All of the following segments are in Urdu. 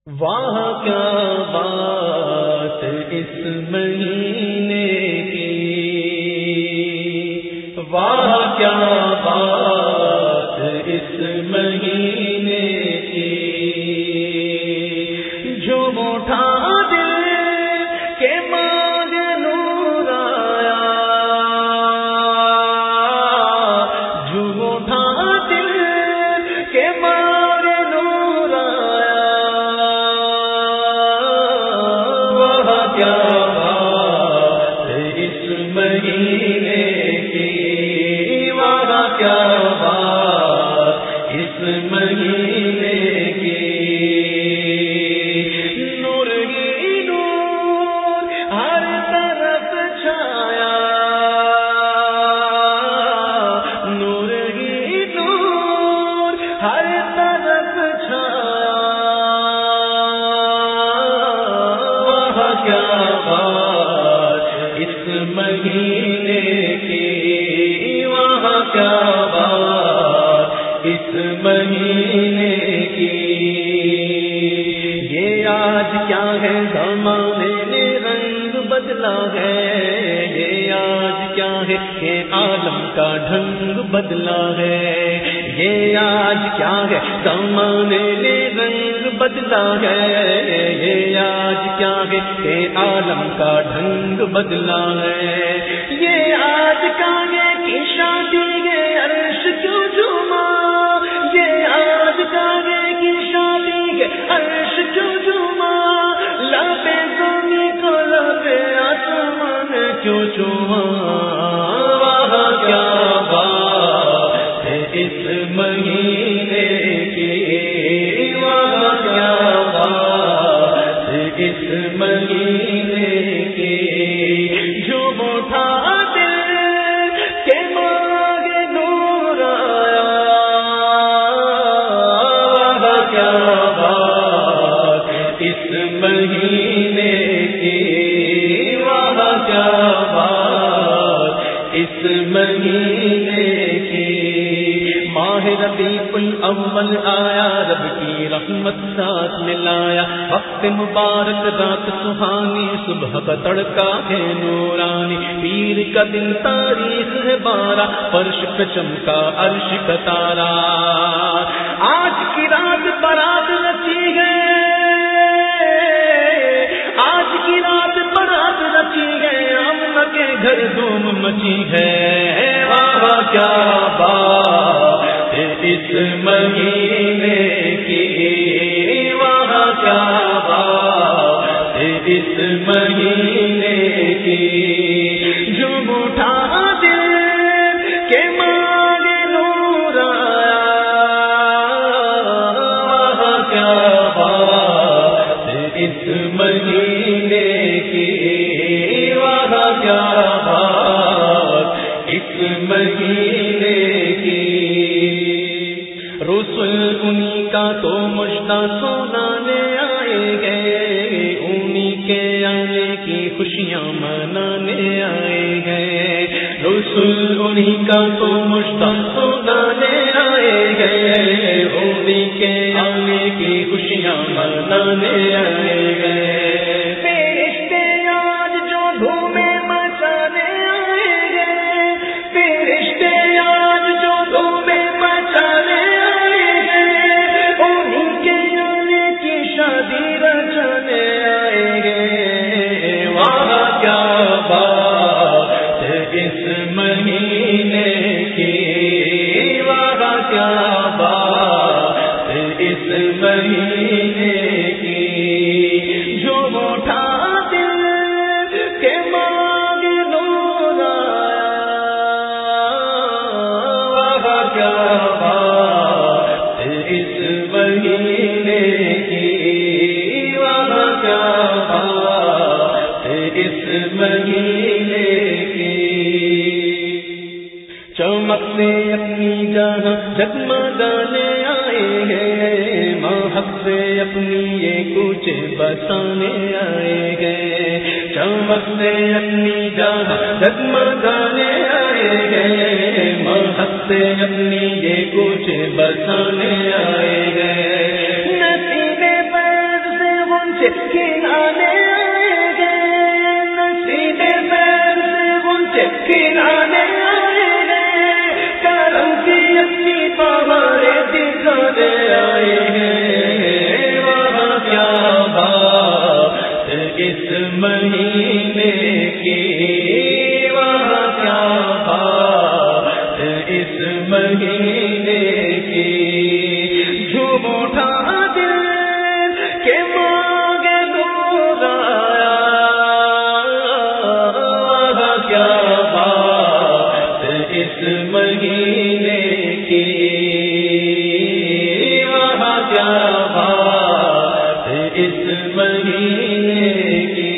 واہ کیا بات اس مہینے کی، واہ کیا بات اس مہینے کی، جھوم اٹھا دل کے ماگ نور آیا، جھوم اٹھا دل کے ماگ نور آیا، واہ کیا بات اس مہینے کی، واہ کیا بات اس مہینے کی، نور ہی نور ہر طرف چھایا، نور ہی نور ہر طرف چھایا، واہ کیا بات اس مہینے کی، واہ کیا بات اس مہینے کی، یہ آج کیا ہے زمانے نے رنگ بدلا ہے، یہ آج کیا ہے کہ عالم کا ڈھنگ بدلا ہے، یہ آج کیا ہے زمانے نے رنگ بدلا ہے، یہ آج کیا ہے کہ عالم کا ڈھنگ بدلا ہے، یہ آج کیا ہے کہ شادی ہے عرش کیوں جھوما، یہ آج کیا ہے کہ شادی ہے عرش کیوں جھوما، لبے زمین کو لبے آسمان کیوں چوما، واہ کیا بات ہے اس مہینے کی، واہ کیا بات اس مہینے کی، جو اٹھا دل کے ماگ نور آیا، واہ کیا بات اس مہینے کی، واہ کیا بات اس مہینے کی، ماہ ربیع الاول آیا، رب کی رحمت ساتھ ملایا، وقت مبارک رات سہانی، صبح کا تڑکا ہے نورانی، پیر کا دن تاریخ ہے 12، فرش پہ چمکا عرش کا تارا، آج کی رات برات رچی ہے، آج کی رات برات رچی ہے، امن کے گھر دھوم مچی ہے، واہ کیا بات اس مہینے کی، واہ کیا بات اس مہینے کی، جو اٹھا دل کے ماگ نور آیا، واہ کیا بات اس مہینے کی، واہ کیا بات اس مہینے کی، رسول انہی کا تو مجدہ سنانے آئے گئے، انہی کے آنے کی خوشیاں منانے آئے گئے، رسول انہی کا تو مجدہ سنانے آئے گئے، انہی کے آنے کی خوشیاں منانے آئے گئے، فرشتے آج جو دھومیں مچانے آئے گئے، فرشتے آج جو دھومیں مچانے آئے گئے، انہی کے آنے کی شادی رچانے آئے گئے، واہ کیا بات اس مہینے کی، واہ کیا بات اس مہینے کی، جو اٹھا دل کے ماگ نور آیا، واہ کیا بات اس مہینے کی، واہ کیا بات اس مہینے کی، چمک سے اپنی جہاں جگمگانے آئے ہیں، مہک سے اپنی یہ کوچے بسانے آئے ہیں، چمک سے اپنی جہاں جگمگانے آئے ہیں، مہک سے اپنی یہ کوچے بسانے آئے ہیں، نصیب فیض سے غنچے کھلانے آئے گے، نصیب پیر سے غنچے کھلانے آئے گے، کرم کی اچھی بہاریں دکھانے آئے ہیں، وہاں کیا بات اس مہینے کی، وہاں کیا بات اس مہینے کی، جھوم اٹھا دل کے مانگے نور آیا، وہاں کیا بات اس مہینے کی، وہاں کیا بات اس مہینے کی،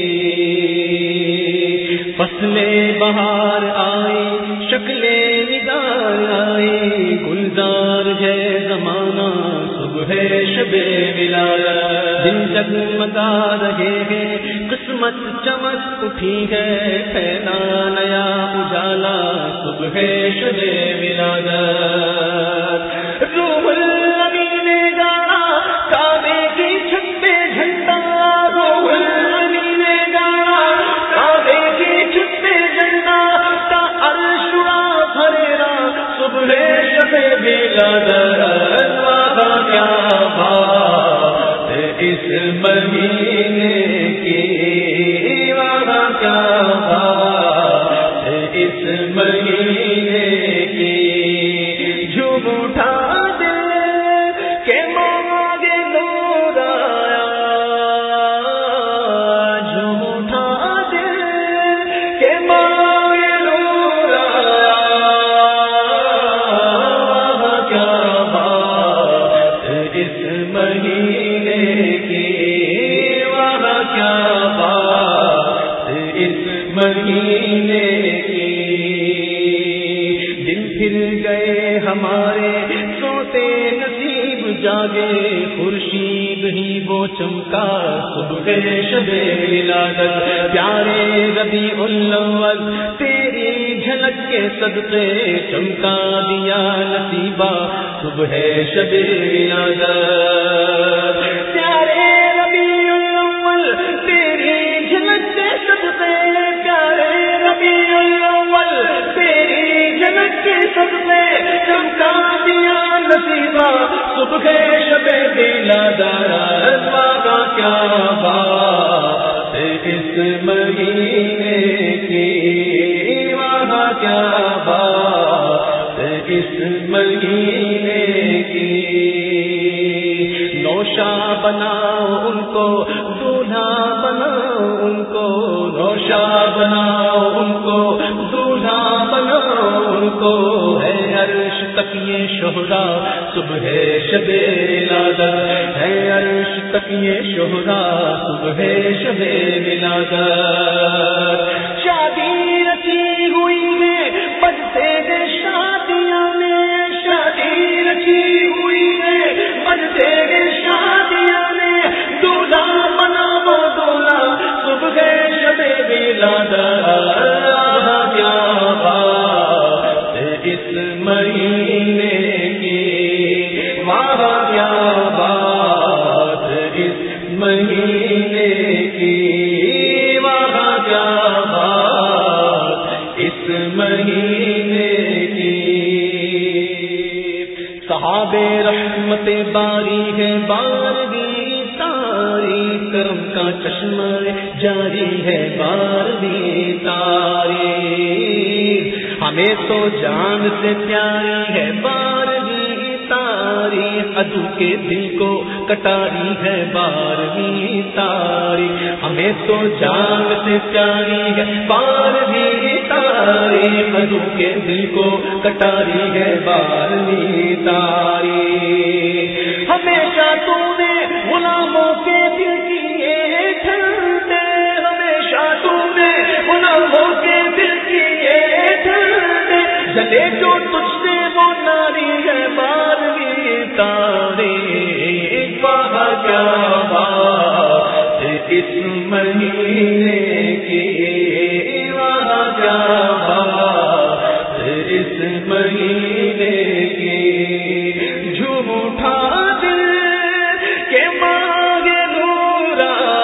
فصلیں بہار آئی، شکلیں نگار آئی، گلزار ہے زمانہ صبح شب ولادت، دن جگمگا رہے ہیں، قسمت چمک اٹھی ہے، پھیلا نیا اجالا صبح شب ولادت، روح الامین نے گایا کعبے کی چھت پہ جھنڈا، روح الامین نے گایا کعبے کی چھت پہ جھنڈا، تا عرش اڑا بھریرا صبح شب ولادت، وہاں کیا بات اس مہینے کی، وہاں کیا بات اس مہینے کی، جھوم اٹھا دے کہ مانگے نور آیا، جھوم اٹھا دے کہ مانگے نور آیا، وہاں کیا بات اس مہینے کی، وہاں کیا بات اس مہینے کی، دن پھر گئے ہمارے سوتے نصیب جاگے، خورشید ہی وہ چمکا صبح شب ولادت، پیارے ربیع الاول تیری جھلک کے صدقے چمکا دیا نصیبہ صبح شب ولادت، پیارے ربیع الاول تیری جھلک کے صدقے، پیارے ربیع الاول تیری جھلک کے صدقے چمکا دیا نصیبہ صبح شب ولادت، وہاں کیا بات اس مہینے کی، وہاں کیا بات اس مہینے کی، نوشا بناؤ ان کو، دولہا بناؤ ان کو، نوشا بناؤ ان کو، دولہا بناؤ ان کو، ہے عرش تک یہ شہدا صبح شب ولادت، ہے عرش تک یہ شہدا صبح شب ولادت، شادی رچی ہوئی ہے بجتے گئے شادیاں میں، شادی رچی ہوئی ہے بجتے گئے شادیاں میں، دولہا بنا وہ دولہا صبح شب ولادت، کیا بات اس مہینے کی، وہاں کیا بات اس مہینے کی، وہاں کیا بات اس مہینے کی، صحابے رحمت باری ہے بارہویں تاریخ، کرم کا چشمہ جاری ہے بارہویں تاریخ، ہمیں تو جان سے پیاری ہے بارہویں تاریخ، عدو کے دل کو کٹاری ہے بارہویں تاریخ، ہمیں تو جان سے پیاری ہے بارہویں تاریخ، عدو کے دل کو کٹاری ہے بارہویں تاریخ، ہمیشہ تو نے غلاموں کے دل کیے ٹھنڈے، ہمیشہ تو نے غلاموں کے دل کیے ٹھنڈے، جلے جو تجھ سے وہ ناری ہے بارہویں تاریخ، وہاں کیا بات اس مہینے کی، وہاں کیا بات اس مہینے کی، جھوم اٹھا دل کے مانگے نور آیا،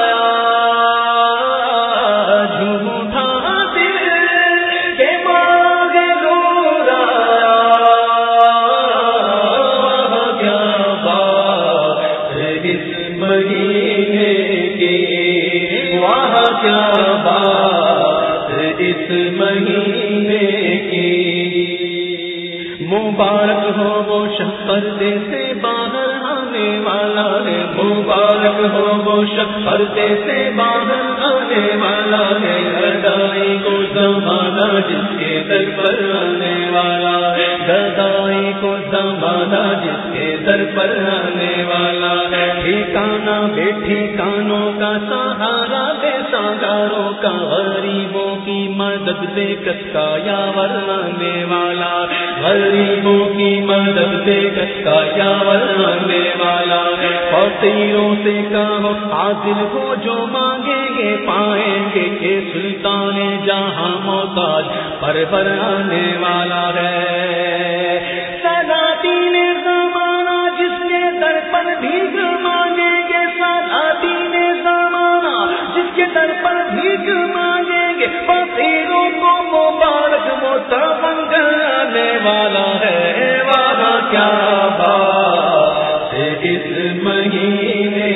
مبارک ہو وہ شخص پردے سے باہر آنے والا ہے، مبارک ہو وہ شخص پردے سے باہر آنے والا ہے، گدائی کو زمانہ جس کے در پر آنے والا ہے، گدائی کو زمانہ جس کے در پر آنے والا ہے، ٹھکانا بے ٹھکانوں کا سہارا بے سہاروں کا، غریبوں کی مدد دے کس کا یاور آنے والا، غریبوں کی مدد دے کس کا یاور آنے والا، فقیروں سے کہو حاضر ہو جو مانگیں گے پائیں گے، کہ سلطان جہاں محتاج پر آنے والا ہے، سلاطین زمانہ جس کے در پر بھیک مانگیں گے، سلاطین زمانہ جس کے در پر بھیک مانگیں گے، فقیروں کو مبارک متفنگ آنے والا ہے، وہاں کیا بات اس مہینے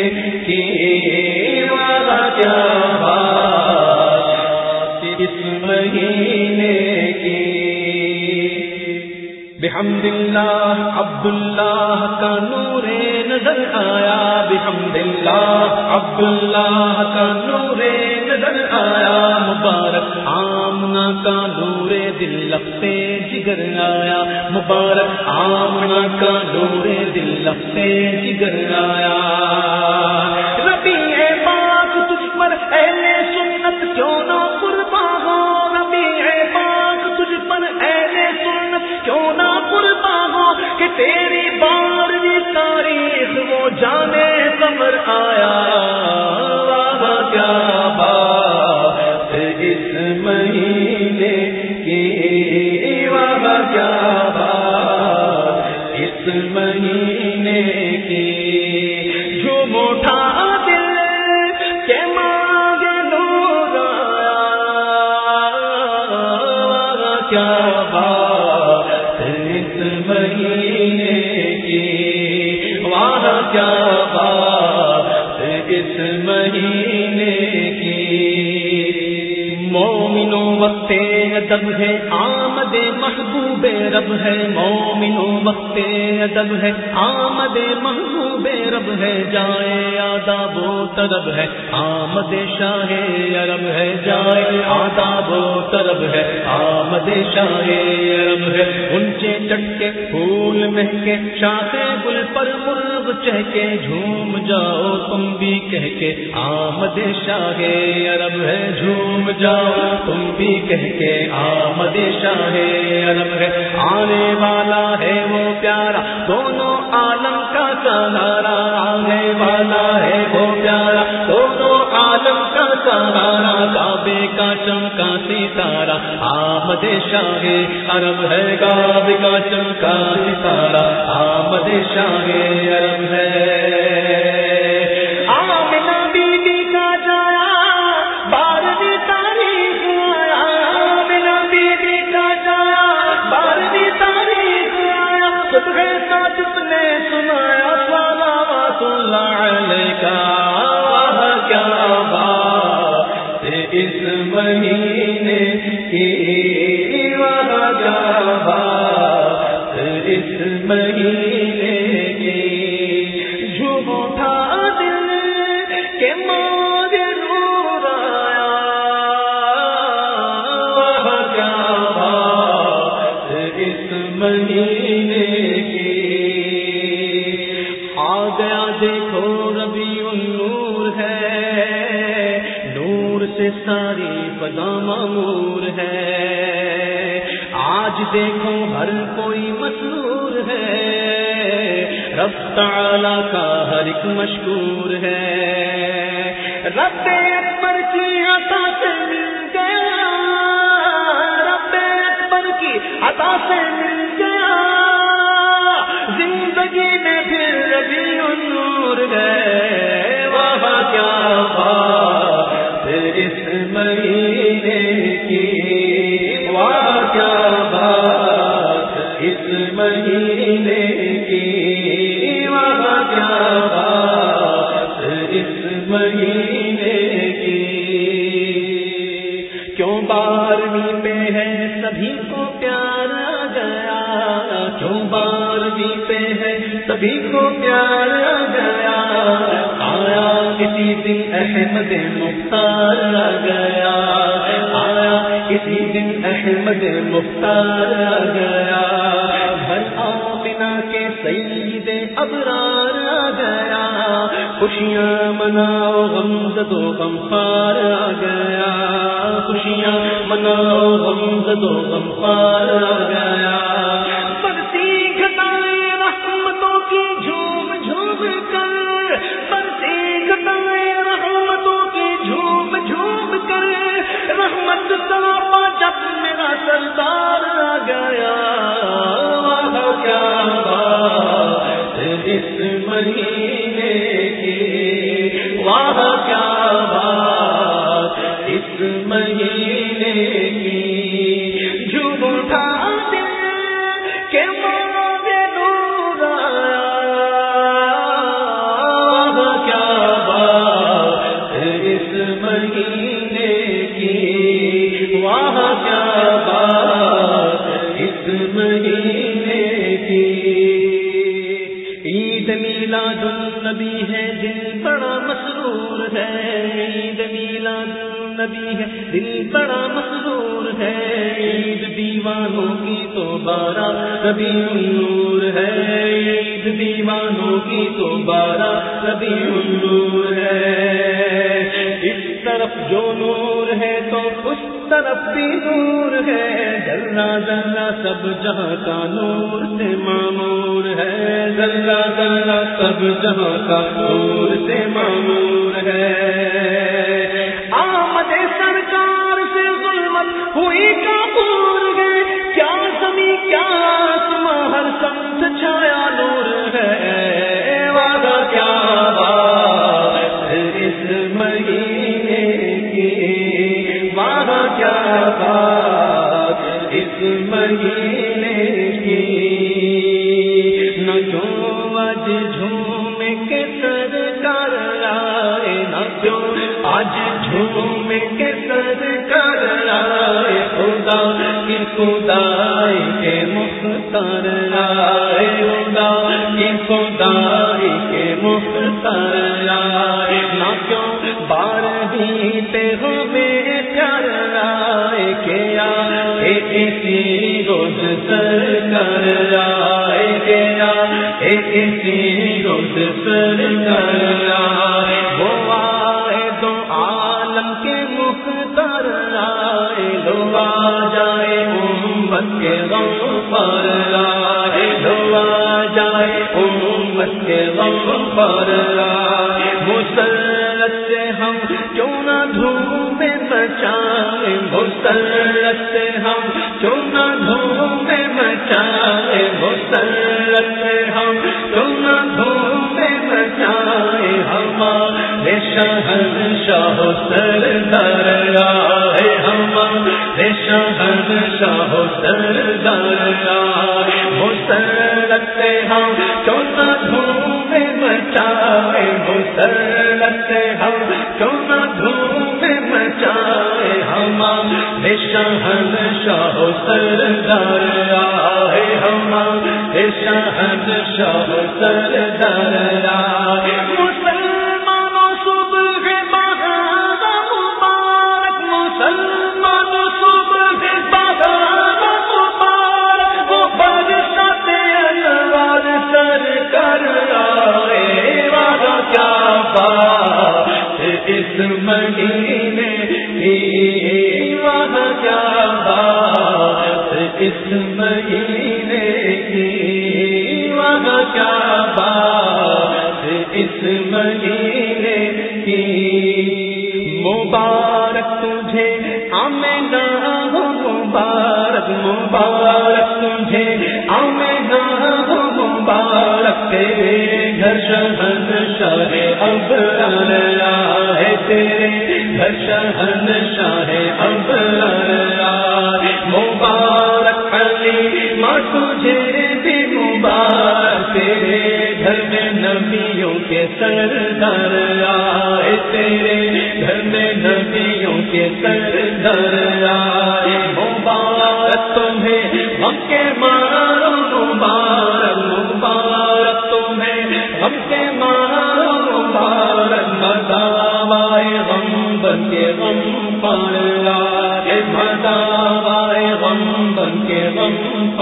کی، وہاں کیا بات اس مہینے کی، بحمد اللہ عبداللہ کا نور نظر آیا، بحمد اللہ عبداللہ کا نور نظر آیا، مبارک آمنہ کا نور دل لفتے جگر آیا، مبارک آمنہ کا نور دل لفتے جگر آیا، ربیع پاک تجھ پر اہل سنت کیوں نہ قربان ہو، ربیع پاک تجھ پر اہل سنت کیوں نہ قربان ہو، کہ تیری بارہویں تاریخ وہ جانے قمر آیا، وہاں کیا بات اس مہینے کی، وہاں کیا بات اس مہینے کی، جو موٹا دل کے مانگے نور آیا، وہاں کیا بات اس مہینے کی، وہاں کیا بات اس مہینے کی، مومنوں وقت ادب ہے آمد محبوب رب ہے، مومنوں وقت ادب ہے آمد محبوب رب ہے، جائے آداب و طرب ہے آمد شاہ عرب ہے، جائے آداب و طرب ہے آمد شاہ عرب ہے، اونچے چٹکے پھول مہکے شاخ گل پر مرغ چہکے، جھوم جاؤ تم بھی کہہ کے آمد شاہ عرب ہے، جھوم جاؤ تم بھی کہہ کے آمد شاہ عرب ہے، آنے والا ہے وہ پیارا دونوں عالم کا سہارا، آنے والا ہے وہ پیارا دونوں عالم کا سہارا، کعبے کا چمکا ستارہ آمد شاہ عرب ہے، کعبے کا چمکا ستارہ آمد شاہ عرب ہے، آمنہ بی بی کا جایا 12ویں تاریخ آیا، آمنہ بی بی کا جایا 12ویں تاریخ آیا، صبح صادق نے سنایا صلوات اللہ علیہ، وہاں کیا بات اس مہینے کی، وہاں کیا بات اس مہینے کی، جھوٹا دل کے مانگے نور آیا، وہاں کیا بات اس مہینے کی، آ گیا دیکھو ربیع النور ہے، نور سے ساری فضا معمور ہے، آج دیکھو ہر کوئی مسرور ہے، رب تعالی کا ہر ایک مشکور ہے، رب اکبر کی عطا سے مل گیا، رب اکبر کی عطا سے مل گیا، زندگی میں پھر ربیع النور ہے، وہاں کیا بات اس مہینے کی، وہاں کیا بات اس مہینے کی، وہاں کیا بات اس مہینے کی، کیوں 12ویں پہ ہے سبھی کو پیار آ گیا، جو 12ویں پہ ہے سبھی کو پیار آ گیا، آیا اسی دن احمد مختار آ گیا، آیا اسی دن احمد مختار آ گیا، گھر آمنہ کے سید ابرار آ گیا، خوشیاں مناؤ غمزد و غمخوار آ گیا، خوشیاں مناؤ غمزد و غمخوار آ گیا، برسی گھٹائیں رحمتوں کی جھوم جھوم کر، برسی گھٹائیں رحمتوں کی جھوم جھوم کر، رحمت کا جب میرا سردار آ گیا، واہ کیا بات اس مہینے کی، واہ کیا بات اس مہینے کی، جھوم اٹھا دے کہ ماد نور آیا، واہ کیا بات اس مہینے کی، واہ کیا بات اس مہینے کی، عید میلاد النبی ہے دل بڑا مسرور ہے، عید میلاد النبی ہے دل بڑا مسرور ہے، عید دیوانوں کی تو 12 ربیع النور ہے، عید دیوانوں کی تو 12 ربیع النور ہے، اس طرف جو نور ہے تو اس طرف بھی نور ہے، ذرہ ذرہ سب جہاں کا نور سے معمور ہے، ذرہ ذرہ سب جہاں کا نور سے معمور ہے، آمد سرکار سے ظلمت ہوئی کافور ہے، کیا زمین کیا آسماں ہر سمت چھایا نور ہے، وعدہ کیا بات اس مہینے کی، وعدہ کیا بات اس مہینے کی، نہ کیوں آج جھوم کے سرکار آئے، نہ کیوں آج جھوم کے سرکار آئے، خدا کی خدائی کے مختار آئے، خدا کی خدائی کے مختار آئے، نہ کیوں 12ویں پہ ہمیں پیار آئے، کیا اسی روز سرکار آئے، کیا اسی روز سرکار آئے، وہ آئے دو عالم کے مختار آئے، لو آ جائے امت کے غم پر آئے، لو آ جائے امت کے غم پر آئے، مسلط سے ہم کیوں نہ دھوم مچائیں، مسلط سے ہم کیوں نہ دھوم مچائیں، مسلط سے ہم کیوں نہ دھوم مچائیں، ہمارے شہنشاہ سردار آئے، ہمارے شہنشاہ سردار آئے، مسلط سے ہم کیوں نہ دھوم مچائیں، مسلط سے ہم کیوں نہ دھوم مچائیں، ہمارے شہنشاہ سردار آئے، ہمارے شہنشاہ سردار آئے، مسلمانوں صبح بہار مبارک، مسلمانوں صبح بہار مبارک، وہ برسات انوار سرکار آئے، وعدہ کیا بات اس مہینے کی، وعدہ کیا بات اس مہینے کی، وعدہ کیا بات اس مہینے کی، مبارک تجھے آمنہ ہو، مبارک مبارک تجھے آمنہ ہو، مبارک تیرے گھر شہنشاہ ابرار آئے، تیرے گھر شہنشاہ ابرار آئے، مبارک علی ماں تجھے بھی مبارک، تیرے گھر میں نبیوں کے سردار آئے، تیرے گھر میں نبیوں کے سردار آئے، مبارک تمہیں مکے مارو مبارک،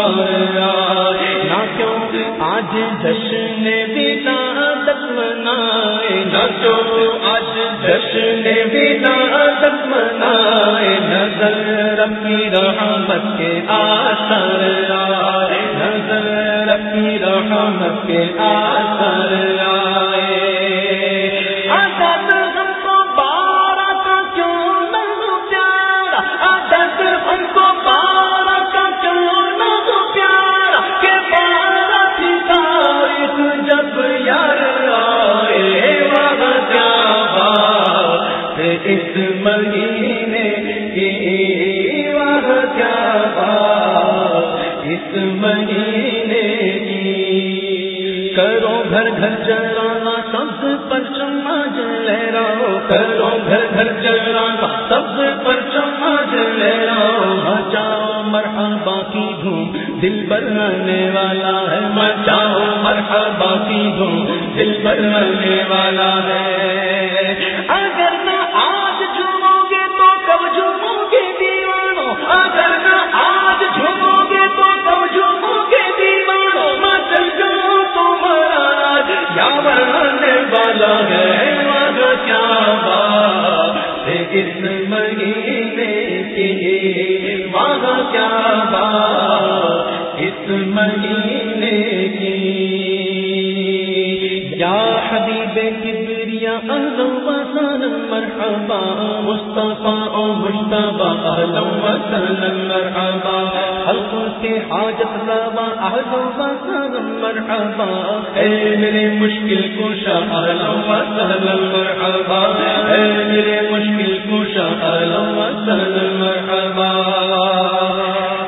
بہار آئے، نہ کیوں آج جشن ولادت منائے، نہ کیوں آج جشن ولادت منائے، نظر رب کی رحمت کے آثار آئے، نظر رب کی رحمت کے آثار آئے۔ عدد ہم کو 12 کا کیوں نہ ہو پیارا، عدد ہم کو 12 کا کیوں نہ ہو پیارا، کہ 12 کی تاریخ جب یار آئے، وہاں کیا بات اس مہینے کی، وہاں کیا بات اس مہینے کی۔ کرو گھر گھر جلانا سبز پرچم آج لہراؤ، کرو گھر گھر جلانا سبز پرچم آج لہراؤ، مچاؤ مرحبا کی دھوم دل بھرانے والا ہے، مچاؤ مرحبا کی دھوم دل بھرانے والا ہے۔ اگر نہ آج جھومو گے تو کب جھومو گے دیوانو، اگر نہ آج جھومو گے تو کب جھومو گے دیوانو، مچل جاؤ تمہارا آج یا بڑھانے والا ہے، وہاں کیا بات اس مہینے کی، وہاں کیا بات اس مہینے کی۔ یا حبیب کبریا اہلا و سہلا مرحبا، مصطفیٰ او مجتبیٰ اہلا و سہلا مرحبا، خلق کے حاجت روا اہلا و سہلا مرحبا، اے میرے مشکل کشا اہلا و سہلا مرحبا، اے میرے مشکل کشا اہلا و سہلا مرحبا۔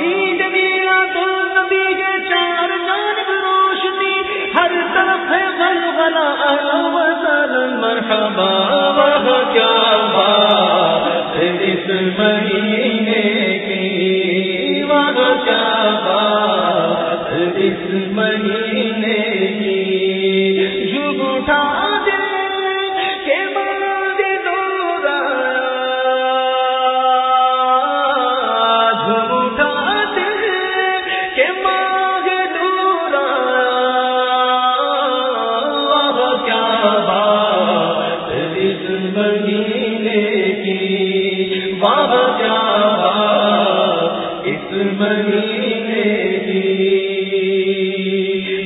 عید میلاد النبی کے چار جانب روشنی، ہر طرف ہے غلغلہ اہلا و سہلا مرحبا، وہاں کیا بات اس مہینے کی، وہاں کیا بات اس مہینے کی۔ جھوم اٹھا دل کے بعد نور آیا، جھوم اٹھا دل کے بعد نور آیا، وہاں کیا بات اس مہینے کی، وہاں کیا بات اس مہینے کی۔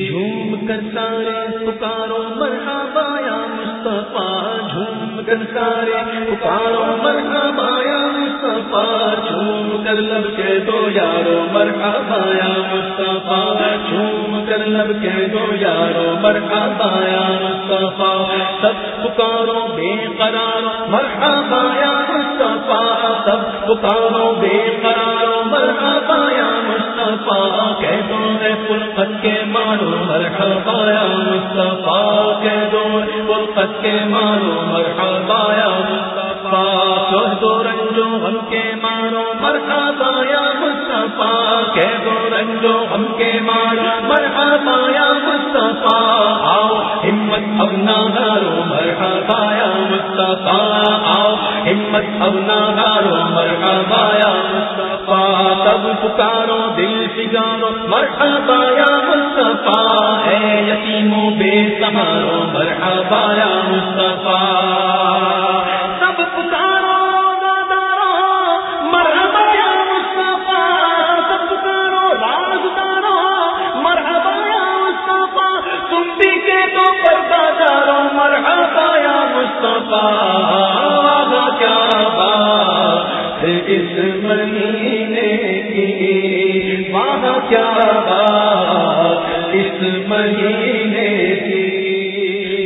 جھوم کر سارے پکارو مرحبا یا مصطفیٰ، جھوم کر سارے پکارو مرحبا یا مصطفیٰ، جھوم کر لب کے دو یارو مرحبا یا مصطفیٰ، جھوم کر لب کے دو یارو مرحبا یا مصطفیٰ، سب پکارو بے قرارو مرحبا یا مصطفیٰ، سب پکارو بے قرارو مرحبا یا مصطفیٰ، کہہ دو ہے فرقت کے مارو مرحبا یا مصطفیٰ، کہہ دو فرقت کے مارو مرحبا یا مصطفیٰ، کہہ دو رنجو غم کے مارو مرحبا یا مصطفیٰ، کہہ دو رنجو غم کے مارو مرحبا یا مصطفیٰ، آؤ ہمت اب نہ ہارو مرحبا یا مصطفیٰ، آؤ ہمت اب نہ ہارو مرحبا یا مصطفیٰ، تب پکارو دل سگارو مرحبا یا مصطفیٰ، اے یتیموں بے سہارو مرحبا یا مصطفیٰ، سب پکارو دادارو مرحبا یا مصطفیٰ، سب پکارو رازدارو مرحبا یا مصطفیٰ، تم بھی کہہ دو پردادارو مرحبا یا مصطفیٰ، وہاں کیا بات اس مہینے کی، وہاں کیا بات اس مہینے کی۔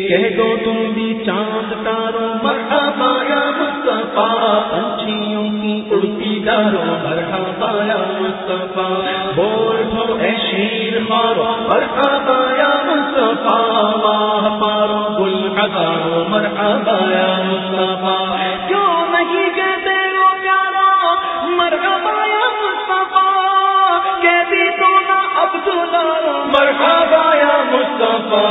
کہہ دو تم بھی چاند تارو مرحبا یا مصطفیٰ، پنچھیوں کی اڑتی دارو مرحبا یا مصطفیٰ، بول دو اے شیر مارو مرحبا یا مصطفیٰ، ماہ پارو گل ہزارو مرحبا یا مصطفیٰ، کیوں نہیں کہتے ہو پیارا مرحبا یا مصطفیٰ، کہتی تو نہ عبداللہ مرحبا یا مصطفیٰ،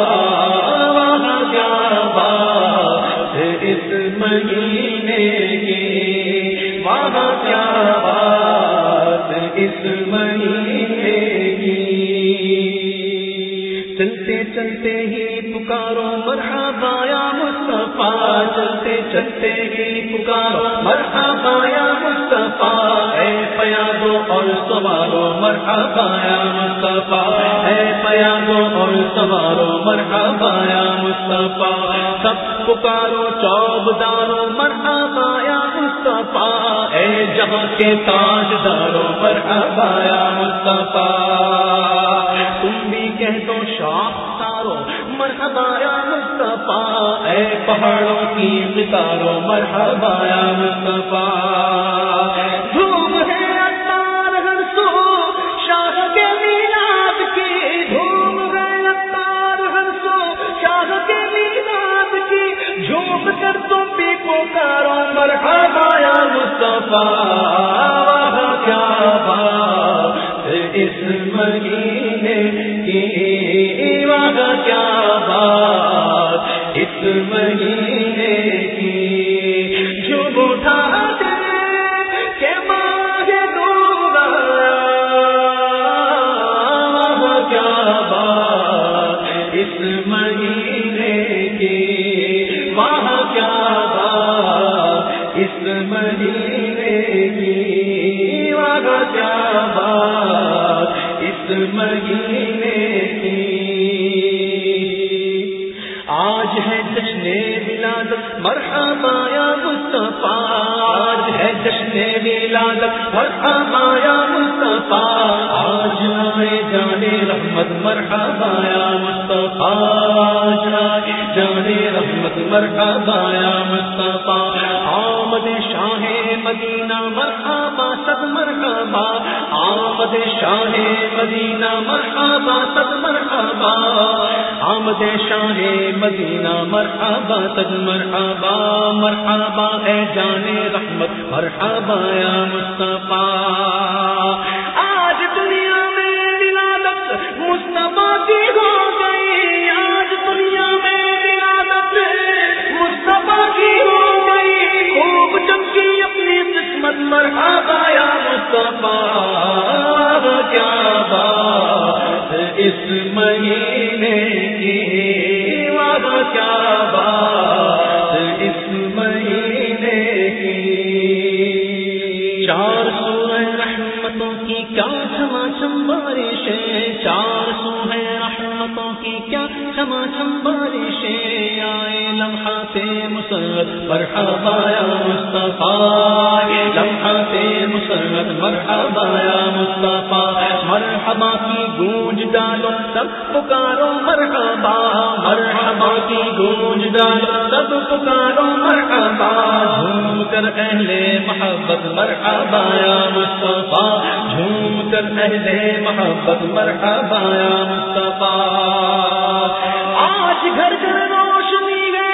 وہاں کیا بات اس مہینے کی، وہاں کیا بات اس مہینے کی۔ چلتے چلتے ہی پکارو مرحبا یا مصطفیٰ، چلتے چلتے ہی پکارو مرحبا یا مصطفیٰ، اے پیادو اور سوارو مرحبا یا مصطفیٰ، اے پیادو اور سوارو مرحبا یا مصطفیٰ، سب پکارو چوبدارو مرحبا یا مصطفیٰ، اے جہاں کے تاجدارو مرحبا یا مصطفیٰ، تم بھی کہہ دو شاخسارو مرحبا یا مصطفیٰ، اے پہاڑوں کی ستارو مرحبا یا مصطفیٰ، دھوم ہے اتار ہر سو شاہ کے میلاد کی، دھوم ہے اتار ہر سو شاہ کے میلاد کی، جھوم کر تم بھی پکارو مرحبا یا مصطفیٰ، وہاں کیا بات اس مہینے کی، وہاں کیا بات اس مہینے کی، جو اٹھا دے کہ ماہ دور وہاں کیا بات اس مہینے کی، وہاں کیا بات اس مہینے کی، وہاں کیا بات اس مہینے کی۔ آج ہے جشن ولادت مرحبا یا مصطفیٰ، آج ہے جشن ولادت مرحبا یا مصطفیٰ، آج آئے جانے رحمت مرحبا یا مصطفیٰ، آج آئے جانے رحمت مرحبا یا مصطفیٰ، آمد شاہ مدینہ مرحبا صد مرحبا، آمد شاہ مدینہ مرحبا صد مرحبا، آمد شاہ مدینہ مرحبا صد مرحبا، مرحبا ہے جانے رحمت مرحبا یا مصطفیٰ، آج دنیا میں ولادت مصطفیٰ کی ہو گئی، آج دنیا میں ولادت مصطفیٰ کی ہو گئی، خوب چمکی اپنی قسمت مرحبا یا مصطفیٰ، کیا بات اس مہینے کی، وہاں کیا بات اس مہینے کی، چار سو ہے رحمتوں کی کیا چھما چھم بارشیں، چار سو ہے رحمتوں کی کیا چھما چھم بارشیں، آئے لمحات مسرت مرحبا یا مصطفیٰ، لمحات مسرت مرحبا یا مصطفیٰ، مرحبا کی گونج ڈالو سب پکارو مرحبا، مرحبا کی گونج ڈالو سب پکارو مرحبا، جھوم کر اہل محبت مرحبا یا مصطفیٰ، جھوم کر اہل محبت مرحبا یا مصطفیٰ، آج گھر گھر روشنی ہے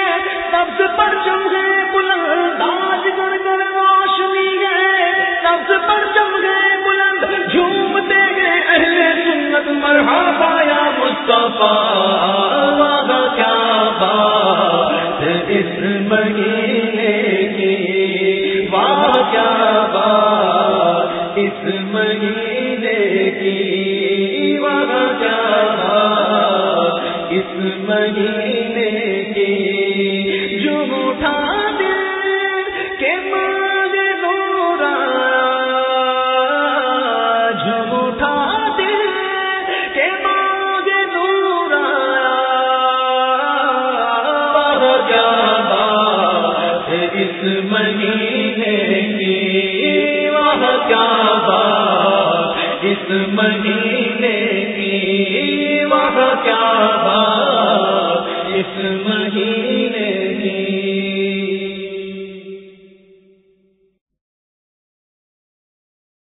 سبز پرچم ہے بلند، آج گھر گھر روشنی ہے سبز پرچم ہے بلند، جھومتے ہیں اہل سنت مرحبا یا مصطفیٰ، وہاں کیا بات اس مہینے کی، وہاں کیا بات اس مہینے کی، وہاں کیا بات اس مہینے کی، جو اٹھا دے کہ ماہ نورا، جو اٹھا دے کہ ماہ نورا، وہاں کیا بات اس مہینے کی، وہاں کیا بات اس مہینے کی، وہاں کیا بات اس